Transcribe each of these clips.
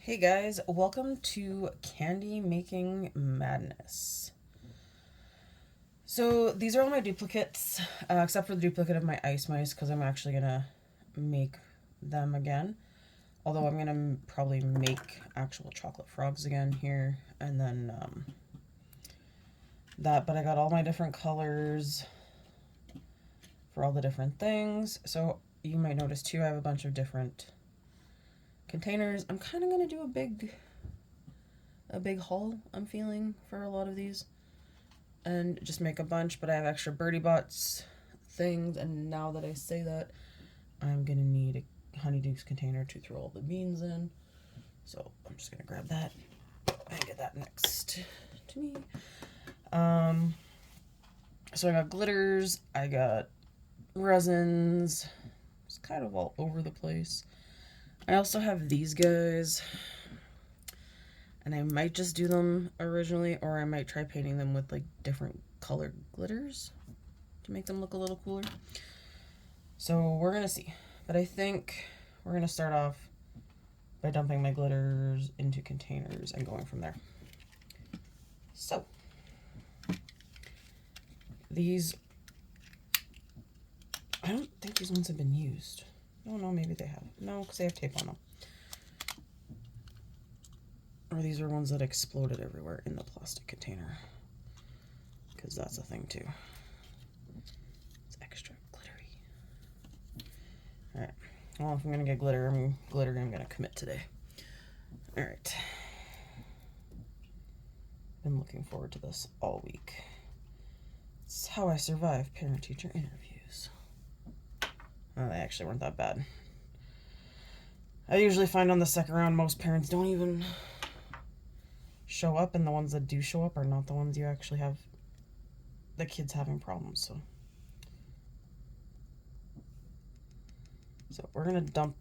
Hey guys, welcome to Candy Making Madness. So these are all my duplicates, except for the duplicate of my ice mice, because I'm actually gonna make them again. Although I'm gonna probably make actual chocolate frogs again here, and then that. But I got all my different colors for all the different things. So you might notice too, I have a bunch of different containers. I'm kind of gonna do a big haul, I'm feeling, for a lot of these, and just make a bunch. But I have extra birdie bots things, and now that I say that, I'm gonna need a honeydukes container to throw all the beans in, so I'm just gonna grab that and get that next to me. So I got glitters, I got resins. It's kind of all over the place. I also have these guys, and I might just do them originally, or I might try painting them with like different colored glitters to make them look a little cooler. So we're gonna see. But I think we're gonna start off by dumping my glitters into containers and going from there. So these, I don't think these ones have been used. No, maybe they have. No, because they have tape on them. Or these are ones that exploded everywhere in the plastic container, because that's a thing too. It's extra glittery. Alright. Well, if I'm gonna get glitter, I'm gonna commit today. Alright. Been looking forward to this all week. It's how I survive parent-teacher interviews. Oh, they actually weren't that bad. I usually find on the second round most parents don't even show up, and the ones that do show up are not the ones you actually have the kids having problems. So we're gonna dump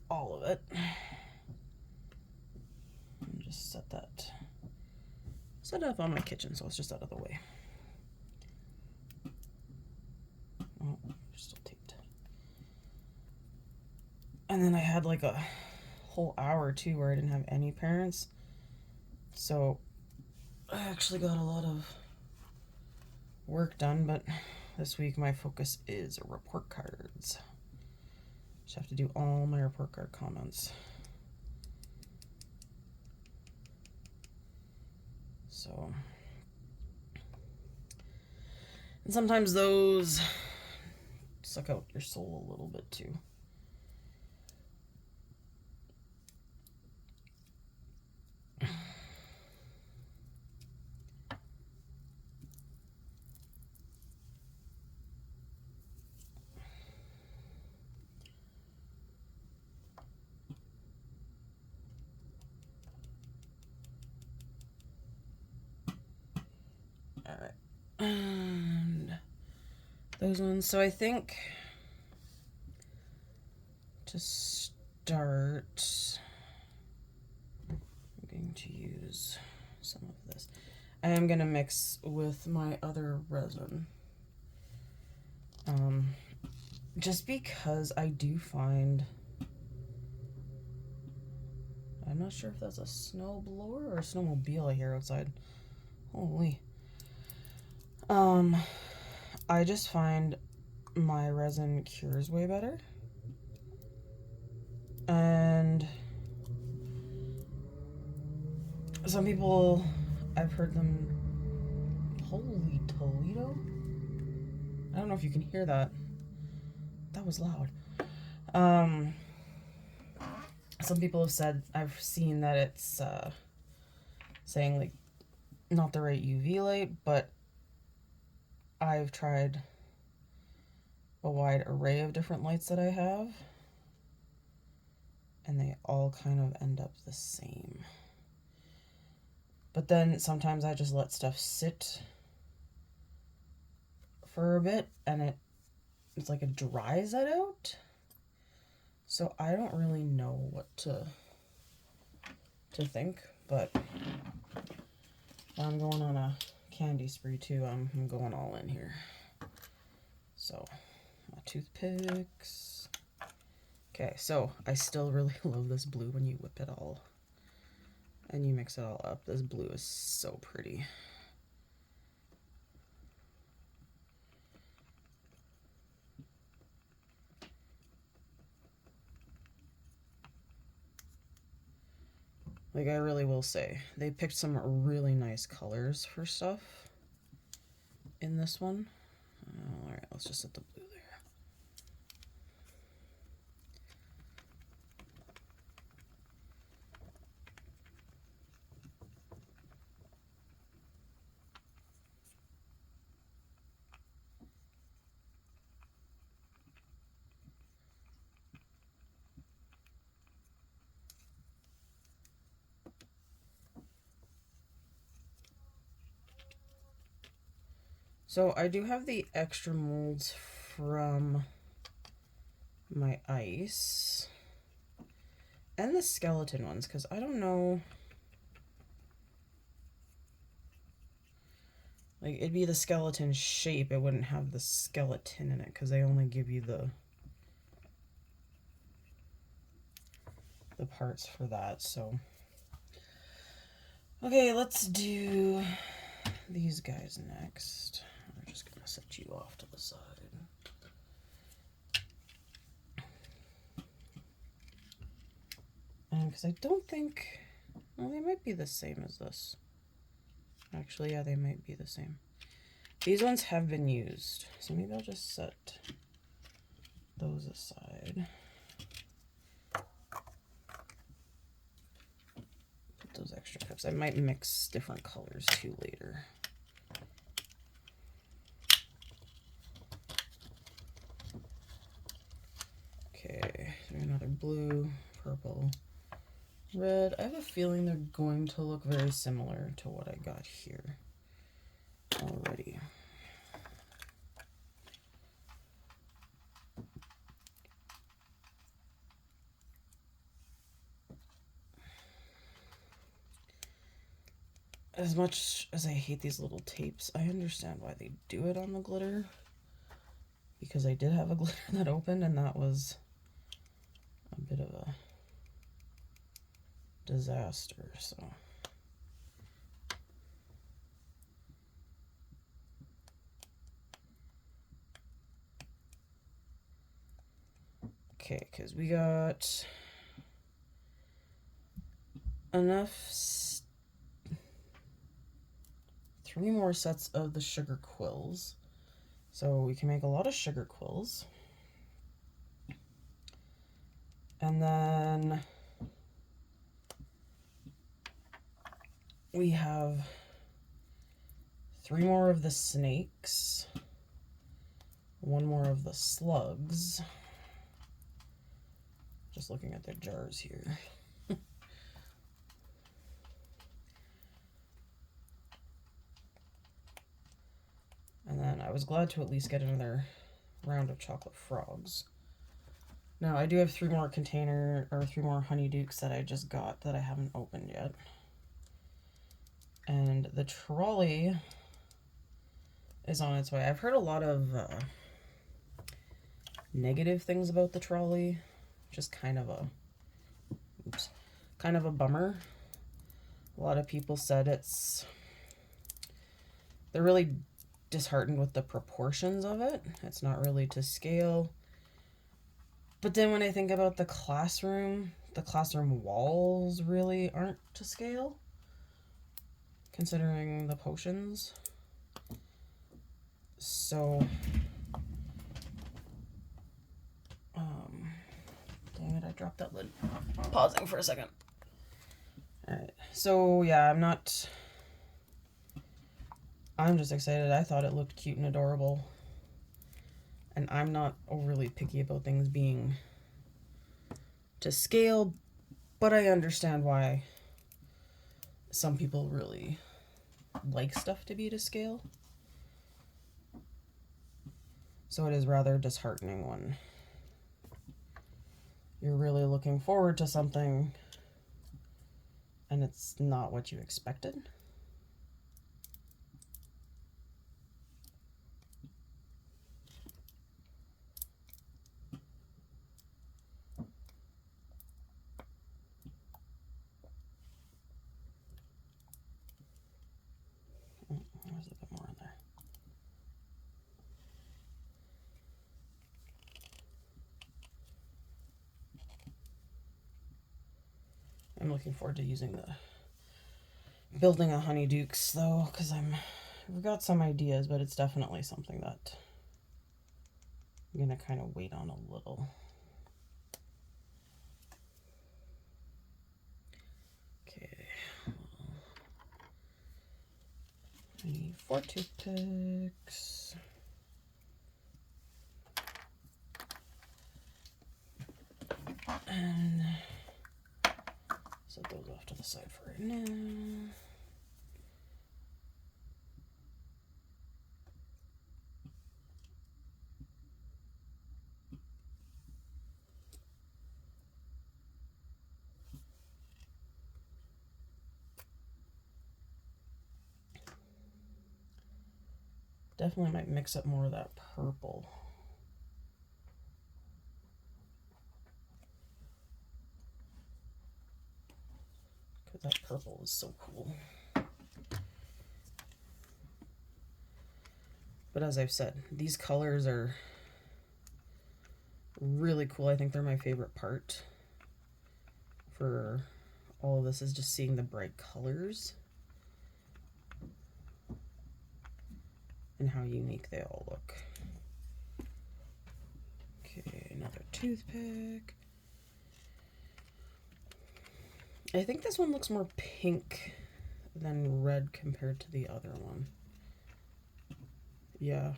all of it and just set it up on my kitchen so it's just out of the way. Oh, still taped. And then I had like a whole hour too where I didn't have any parents, so I actually got a lot of work done. But this week my focus is report cards. Just have to do all my report card comments. So, and sometimes those suck out your soul a little bit too. Alright. And those ones. So I think to start, I'm going to use some of this. I am going to mix with my other resin. Just because I do find, I'm not sure if that's a snow blower or a snowmobile I hear outside. Holy. I just find my resin cures way better. And some people, I've heard them, holy Toledo? I don't know if you can hear that. That was loud. Some people have said, I've seen that it's saying like not the right UV light, but I've tried a wide array of different lights that I have, and they all kind of end up the same. But then sometimes I just let stuff sit for a bit, and it's like it dries it out. So I don't really know what to think, but I'm going on a candy spree too. I'm going all in here. So my toothpicks, Okay, so I still really love this blue when you whip it all and you mix it all up. This blue is so pretty. Like, I really will say, they picked some really nice colors for stuff in this one. Alright, let's just set the blue there. So I do have the extra molds from my ice and the skeleton ones, because I don't know, like, it'd be the skeleton shape, it wouldn't have the skeleton in it because they only give you the parts for that. So okay, let's do these guys next. I'm just gonna set you off to the side. Because I don't think, well, they might be the same as this. Actually, yeah, they might be the same. These ones have been used, so maybe I'll just set those aside. Put those extra cups. I might mix different colors too later. Okay, so another blue, purple, red. I have a feeling they're going to look very similar to what I got here already. As much as I hate these little tapes, I understand why they do it on the glitter. Because I did have a glitter that opened, and that was a bit of a disaster, so. Okay, because we got enough, 3 more sets of the sugar quills. So we can make a lot of sugar quills. And then we have 3 more of the snakes, 1 more of the slugs. Just looking at their jars here. And then I was glad to at least get another round of chocolate frogs. Now I do have 3 more 3 more honeydukes that I just got that I haven't opened yet. And the trolley is on its way. I've heard a lot of negative things about the trolley, just kind of a, kind of a bummer. A lot of people said they're really disheartened with the proportions of it. It's not really to scale. But then when I think about the classroom walls really aren't to scale, considering the potions. So, dang it, I dropped that lid. Pausing for a second. Alright, so yeah, I'm just excited. I thought it looked cute and adorable. And I'm not overly picky about things being to scale, but I understand why some people really like stuff to be to scale. So it is rather disheartening when you're really looking forward to something and it's not what you expected. I'm looking forward to building a honeydukes though, because I've got some ideas, but it's definitely something that I'm gonna kind of wait on a little. Okay. I need 4 toothpicks. And set those off to the side for right now. Definitely might mix up more of that purple. Because that purple is so cool. But as I've said, these colors are really cool. I think they're my favorite part for all of this, is just seeing the bright colors and how unique they all look. Okay, another toothpick. I think this one looks more pink than red compared to the other one. Yeah.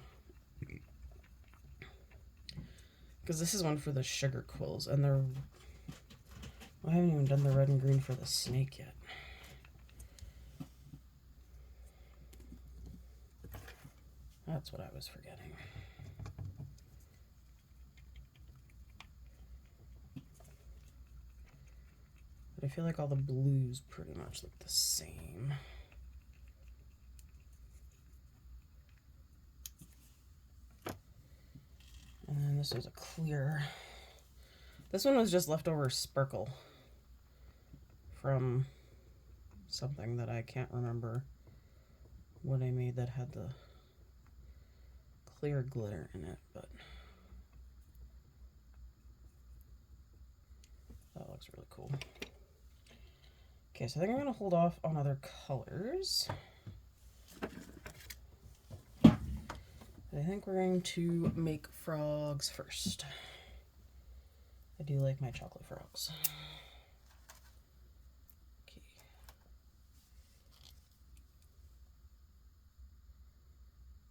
Because this is one for the sugar quills, and I haven't even done the red and green for the snake yet. That's what I was forgetting. But I feel like all the blues pretty much look the same. And then this was a clear. This one was just leftover sparkle from something that I can't remember what I made that had the clear glitter in it, but that looks really cool. Okay, so I think I'm going to hold off on other colors. I think we're going to make frogs first. I do like my chocolate frogs. Okay.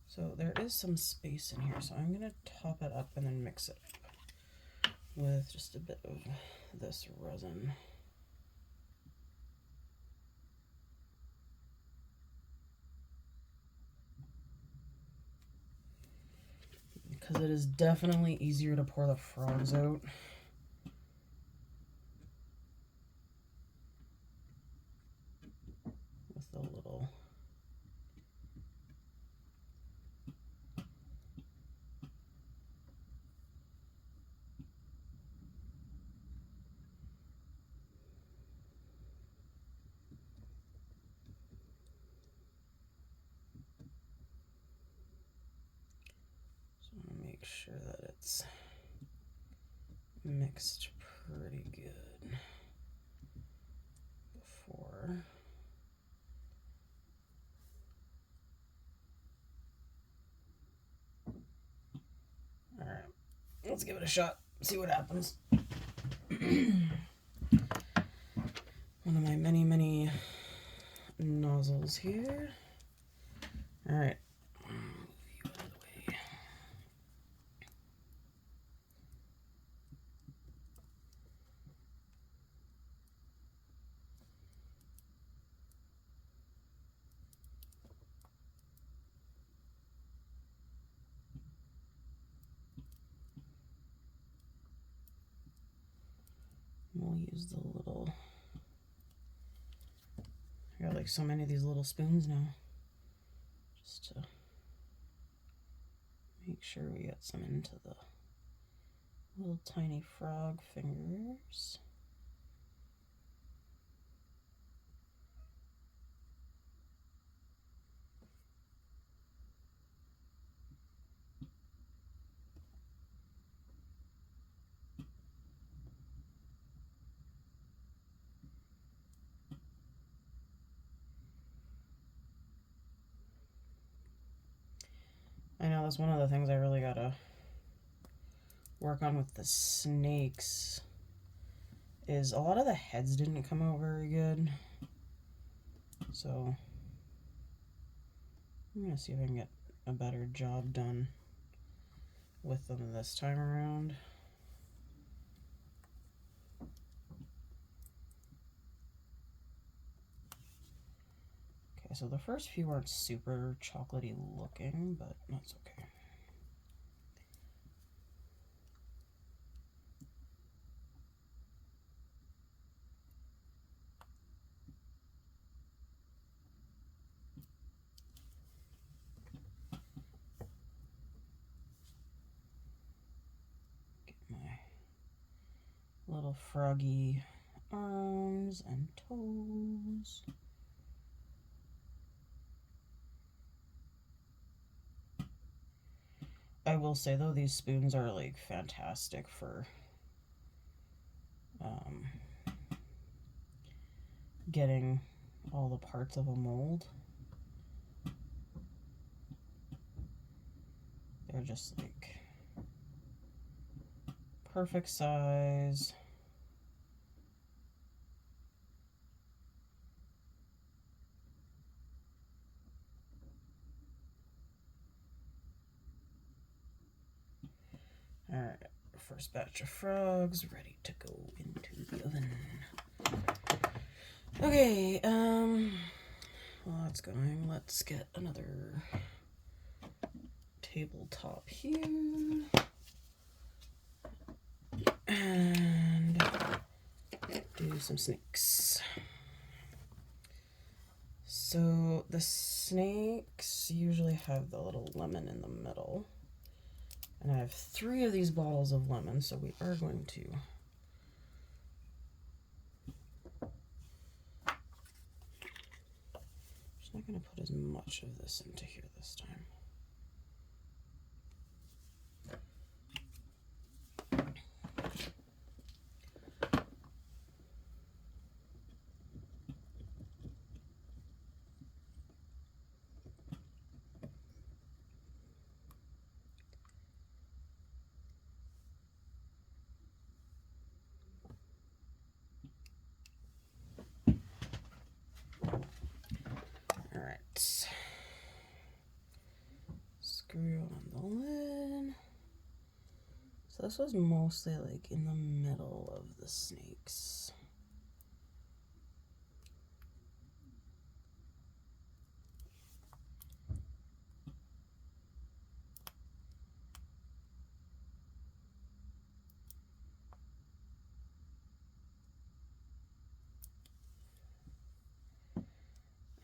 So there is some space in here, so I'm going to top it up and then mix it up with just a bit of this resin. Because it is definitely easier to pour the frogs out. With the little... Make sure that it's mixed pretty good before. All right, let's give it a shot, see what happens. One of my many nozzles here. All right. We'll use the little, I got like so many of these little spoons now, just to make sure we get some into the little tiny frog fingers. I know that's one of the things I really gotta work on with the snakes, is a lot of the heads didn't come out very good. So I'm gonna see if I can get a better job done with them this time around. Okay, so the first few aren't super chocolatey looking, but that's okay. Get my little froggy arms and toes. I will say though, these spoons are like fantastic for getting all the parts of a mold. They're just like perfect size. Alright, first batch of frogs ready to go into the oven. Okay, while that's going, let's get another tabletop here. And do some snakes. So the snakes usually have the little lemon in the middle. And I have 3 of these bottles of lemon, so we are going to just not going to put as much of this into here this time. Alright. Screw on the lid. So this was mostly like in the middle of the snakes.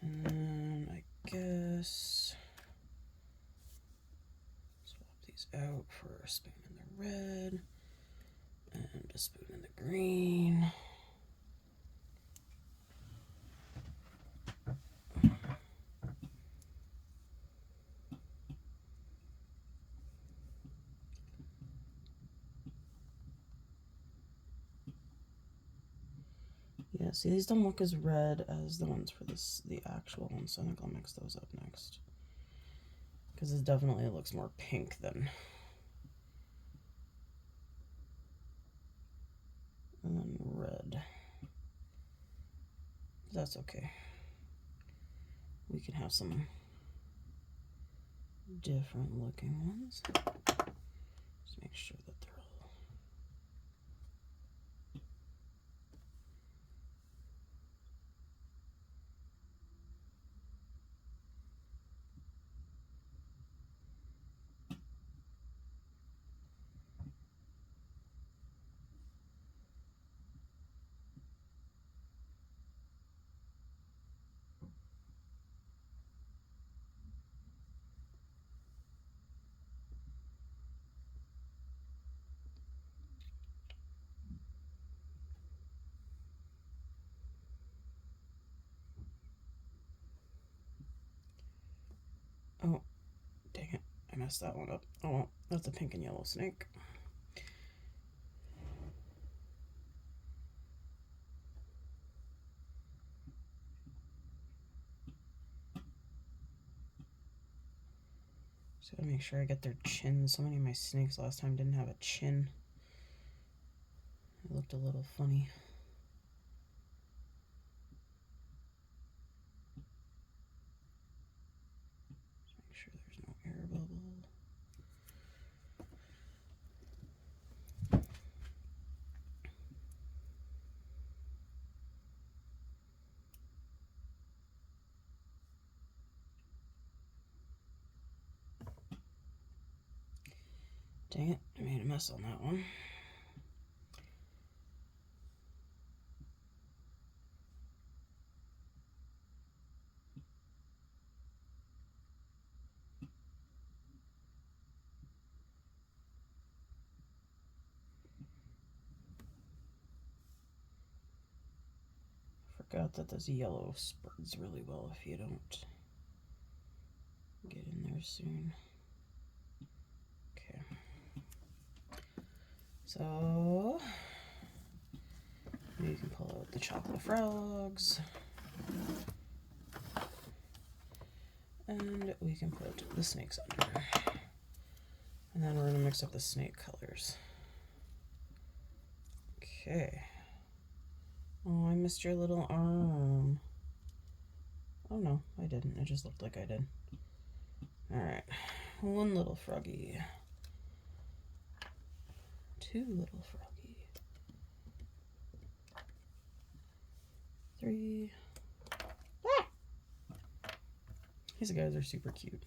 And I guess swap these out for a spoon in the red and a spoon in the green. Yeah, see, these don't look as red as the ones for the actual ones, so I think I'll mix those up next. Because it definitely looks more pink than... and then red. That's okay. We can have some different looking ones. Just make sure that they're all... Oh, dang it. I messed that one up. Oh well, that's a pink and yellow snake. Just gotta make sure I get their chins. So many of my snakes last time didn't have a chin. It looked a little funny. Just make sure there's no air bubble. Dang it, I made a mess on that one. Forgot that this yellow spreads really well if you don't get in there soon. Okay. So you can pull out the chocolate frogs. And we can put the snakes under. And then we're going to mix up the snake colors. Okay. Oh, I missed your little arm. Oh no, I didn't. It just looked like I did. Alright. One little froggy. Two little froggy. Three. Ah! These guys are super cute.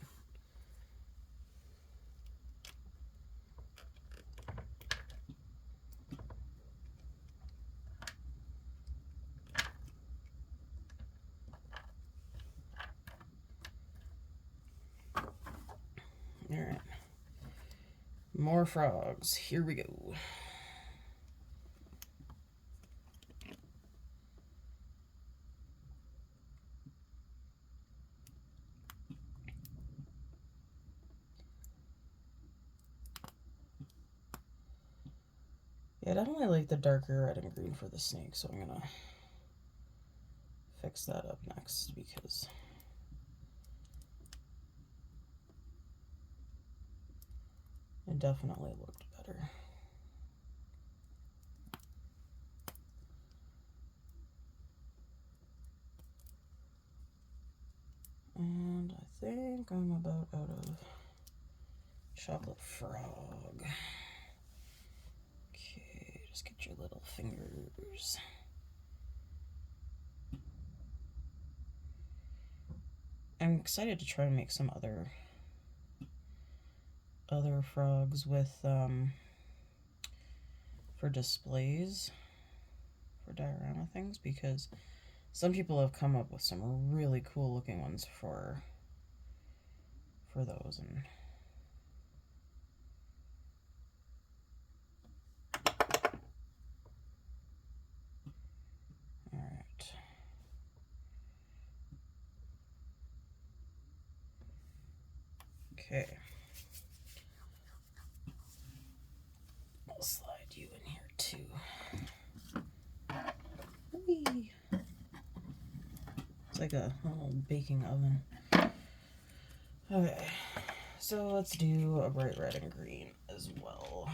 Alright. More frogs. Here we go. Yeah, I definitely like the darker red and green for the snake, so I'm gonna fix that up next because it definitely looked better. And I think I'm about out of chocolate frog. Okay, just get your little fingers. I'm excited to try and make some other frogs with for displays for diorama things, because some people have come up with some really cool looking ones for those. And all right. Okay. I'll slide you in here too. Whee! It's like a little baking oven. Okay, so let's do a bright red and green as well.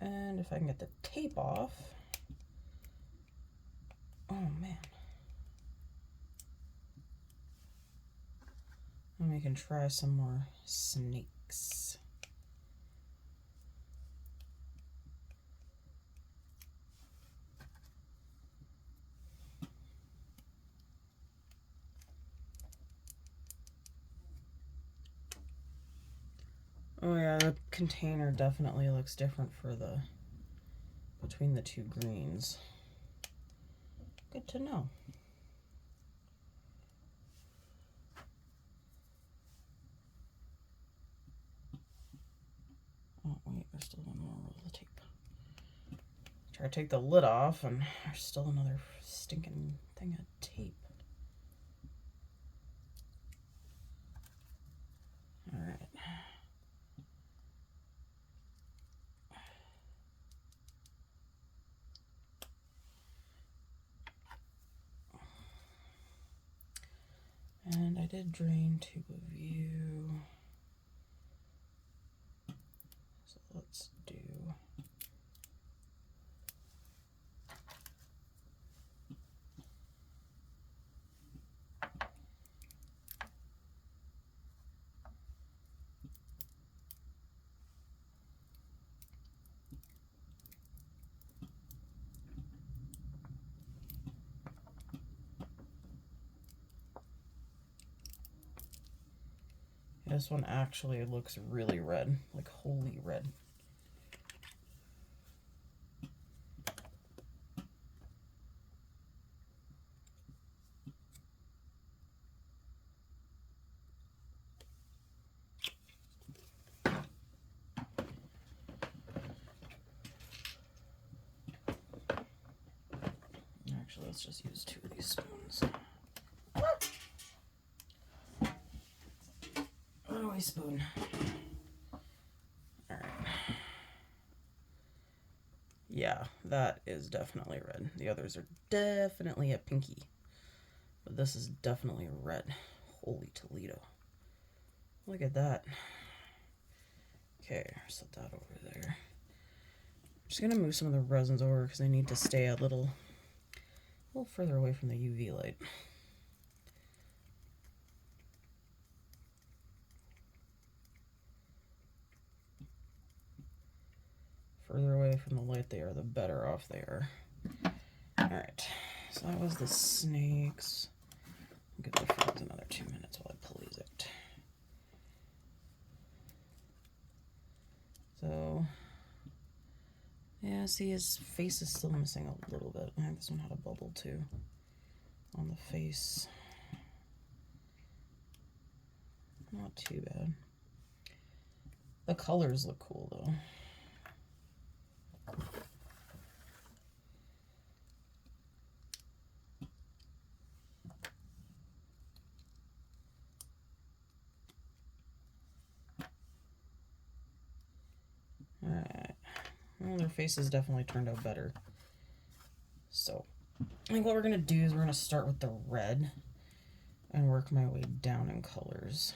And if I can get the tape off. Oh man. And we can try some more snakes. Oh yeah, the container definitely looks different for the between the two greens. Good to know. Oh wait, there's still one more roll of tape. Try to take the lid off and there's still another stinking thing of tape. All right. And I did drain tube of view. So let's do this one actually looks really red, like holy red. Actually, let's just use 2 of these spoons. Runaway spoon. Alright. Yeah, that is definitely red. The others are definitely a pinky. But this is definitely a red. Holy Toledo. Look at that. Okay, set that over there. I'm just gonna move some of the resins over because I need to stay a little further away from the UV light. Further away from the light they are, the better off they are. Alright, so that was the snakes. I'll give the frogs another 2 minutes while I police it. So, yeah, see his face is still missing a little bit. I think this one had a bubble too on the face. Not too bad. The colors look cool though. Alright. Well, their faces definitely turned out better. So, I think what we're going to do is we're going to start with the red and work my way down in colors.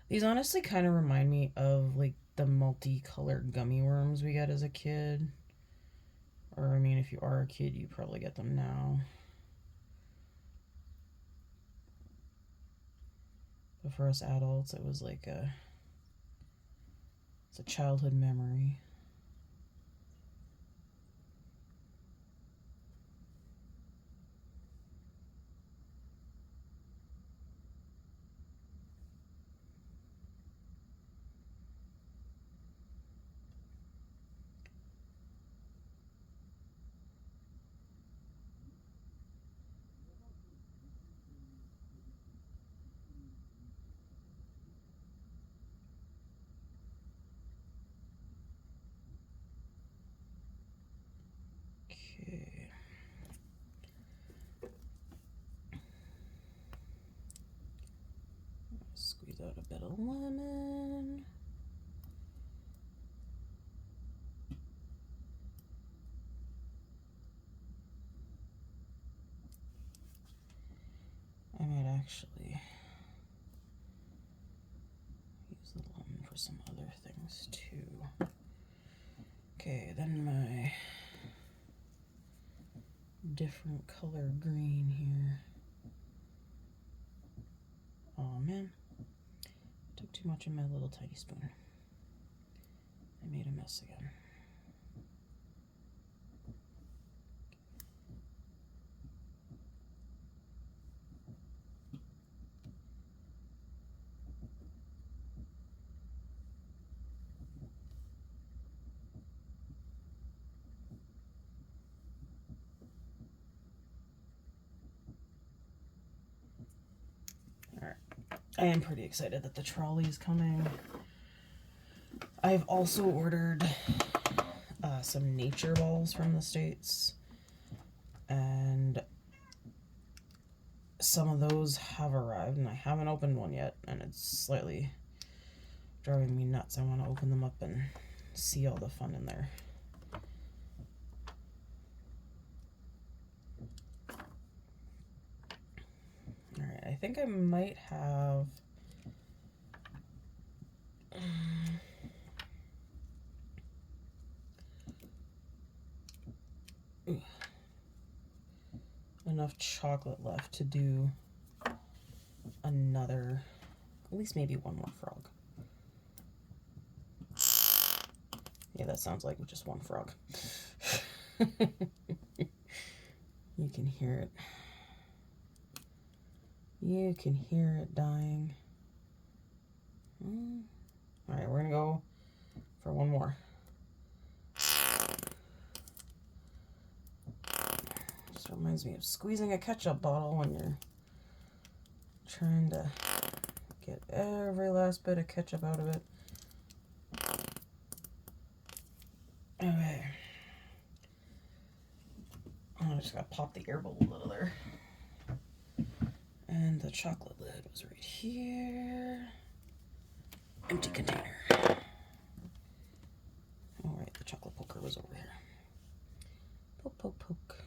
These honestly kind of remind me of like the multicolored gummy worms we got as a kid. Or, I mean, if you are a kid, you probably get them now. But for us adults, it was like it's a childhood memory. Okay. Squeeze out a bit of lemon. I might actually use the lemon for some other things too. Okay, then my different color green here. Oh man, took too much in my little tiny spoon. I made a mess again. I am pretty excited that the trolley is coming. I've also ordered some nature balls from the States, and some of those have arrived, and I haven't opened one yet, and it's slightly driving me nuts. I want to open them up and see all the fun in there. Alright, I think I might have enough chocolate left to do another, at least maybe one more frog. Yeah, that sounds like just one frog. You can hear it. You can hear it dying. Alright, we're gonna go for one more. Just reminds me of squeezing a ketchup bottle when you're trying to get every last bit of ketchup out of it. Okay. I just gotta pop the air bubble out of there. And the chocolate lid was right here. Empty container. Alright, the chocolate poker was over here. Poke, poke, poke.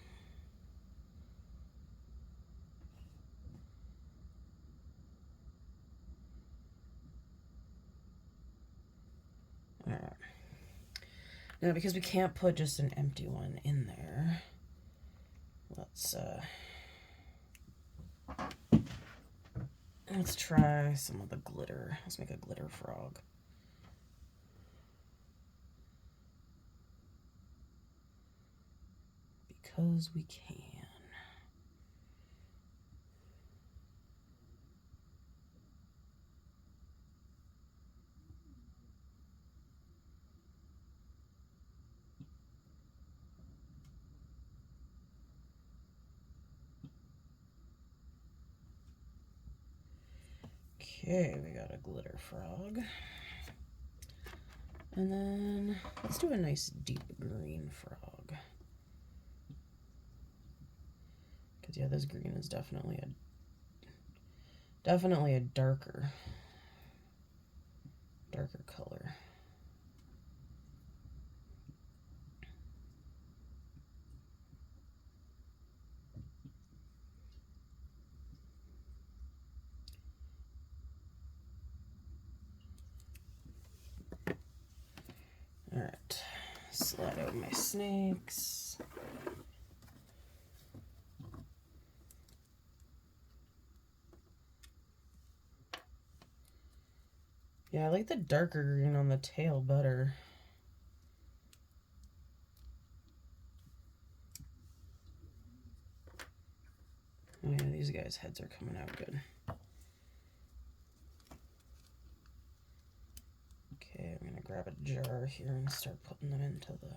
Alright. Now, because we can't put just an empty one in there, let's try some of the glitter. Let's make a glitter frog. Because we can. Okay, we got a glitter frog. And then let's do a nice deep green frog. Because yeah, this green is definitely a darker color. Alright, slide out my snakes. Yeah, I like the darker green on the tail better. Oh yeah, these guys' heads are coming out good. Okay, I'm gonna grab a jar here and start putting them into the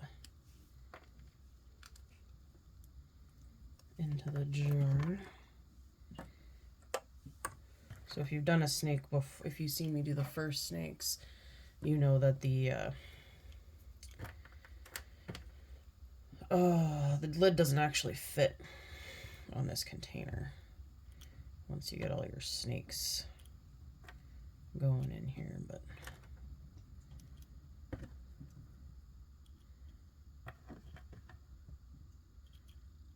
jar. So if you've done a snake before, if you've seen me do the first snakes, you know that the lid doesn't actually fit on this container once you get all your snakes going in here, but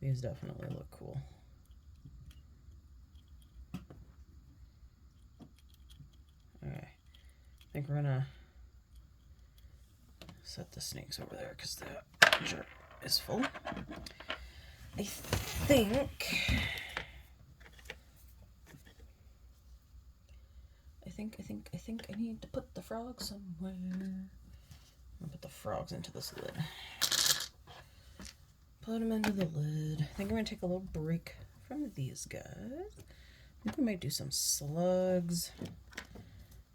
these definitely look cool. Okay, I think we're gonna set the snakes over there because the jar is full. I think I need to put the frogs somewhere. I'm gonna put the frogs into this lid. Put them into the lid. I think I'm gonna take a little break from these guys. I think we might do some slugs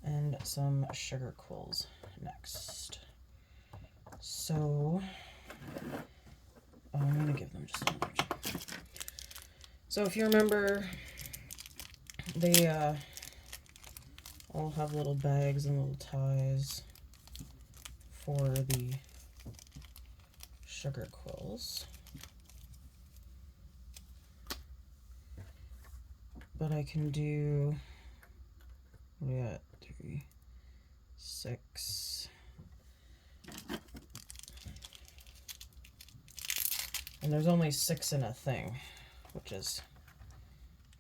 and some sugar quills next. So I'm gonna give them just a bunch. So if you remember, they I'll have little bags and little ties for the sugar quills. But I can do, what do we got? 3, 6. And there's only 6 in a thing, which is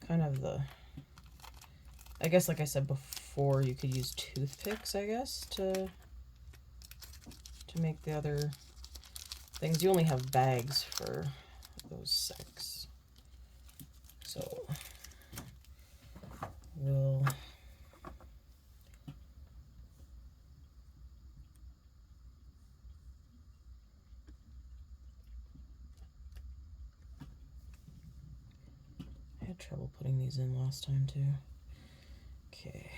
kind of the, I guess like I said before, you could use toothpicks, I guess, to make the other things. You only have bags for those 6. So we'll I had trouble putting these in last time too. Okay.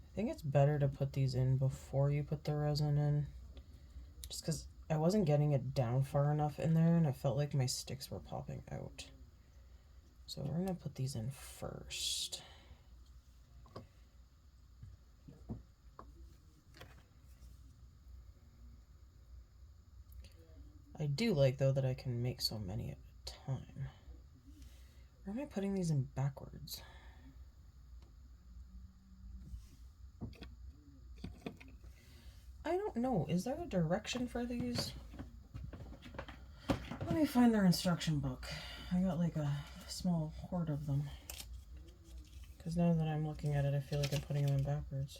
I think it's better to put these in before you put the resin in, just because I wasn't getting it down far enough in there and I felt like my sticks were popping out. So we're gonna put these in first. I do like though that I can make so many at a time. Or am I putting these in backwards? I don't know. Is there a direction for these? Let me find their instruction book. I got like a small hoard of them. Because now that I'm looking at it, I feel like I'm putting them in backwards.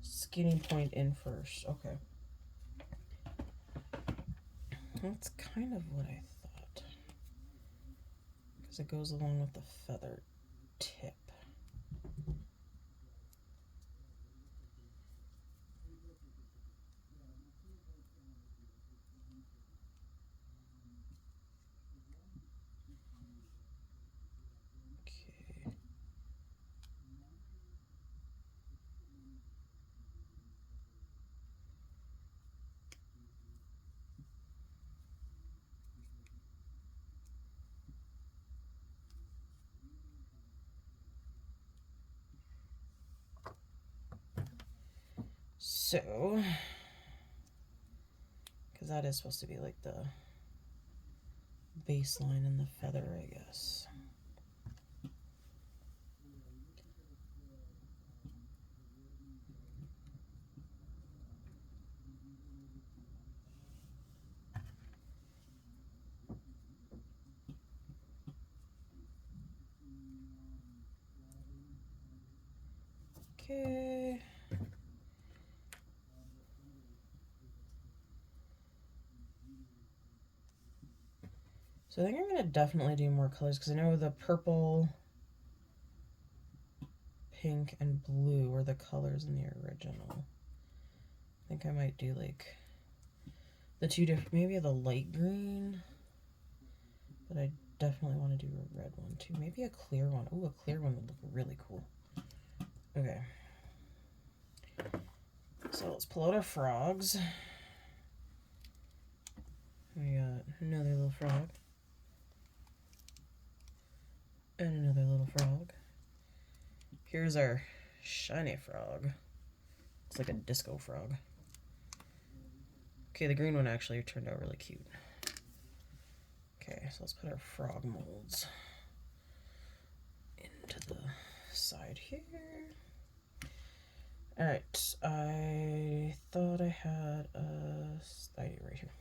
Skinny point in first. Okay. That's kind of what I thought. Because it goes along with the feather tip. Okay. So, because that is supposed to be like the baseline and the feather, I guess. Okay. So I think I'm going to definitely do more colors because I know the purple, pink, and blue were the colors in the original. I think I might do like the 2 different, maybe the light green, but I definitely want to do a red one too. Maybe a clear one. Ooh, a clear one would look really cool. Okay. So let's pull out our frogs. We got another little frog. And another little frog. Here's our shiny frog. It's like a disco frog. Okay, the green one actually turned out really cute. Okay, so let's put our frog molds into the side here. Alright, I thought I had a ID right here.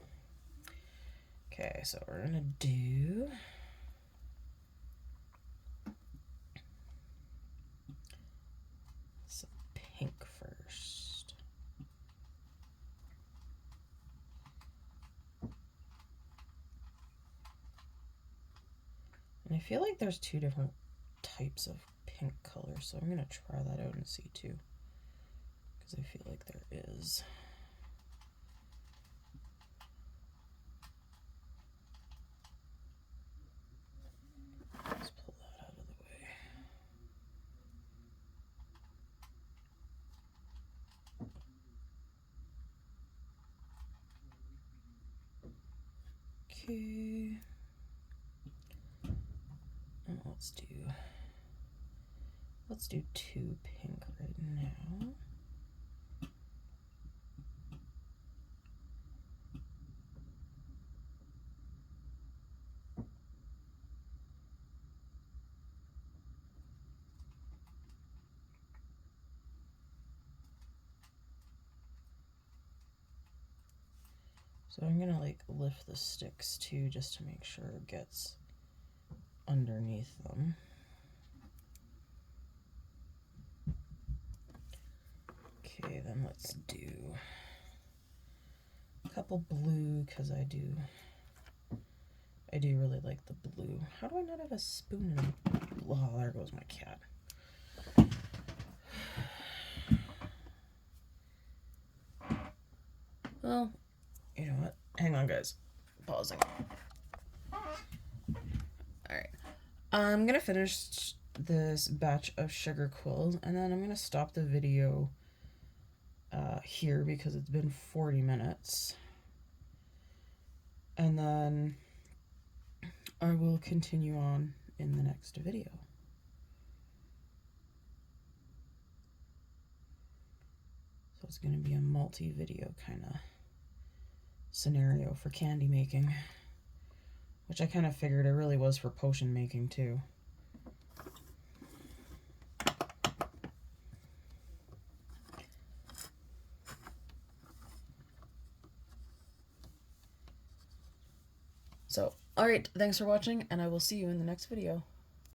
Okay, so we're gonna do some pink first. And I feel like there's 2 different types of pink color, so I'm gonna try that out and see too. Because I feel like there is. Let's pull that out of the way. Okay. let's do 2 pink right now. So I'm gonna like lift the sticks too, just to make sure it gets underneath them. Okay, then let's do a couple blue, because I do really like the blue. How do I not have a spoon in it? Oh, there goes my cat. Well, you know what? Hang on, guys. Pausing. Alright. I'm gonna finish this batch of sugar quills, and then I'm gonna stop the video here because it's been 40 minutes. And then I will continue on in the next video. So it's going to be a multi-video kind of scenario for candy making, which I kind of figured it really was for potion making too. So, alright, thanks for watching, and I will see you in the next video.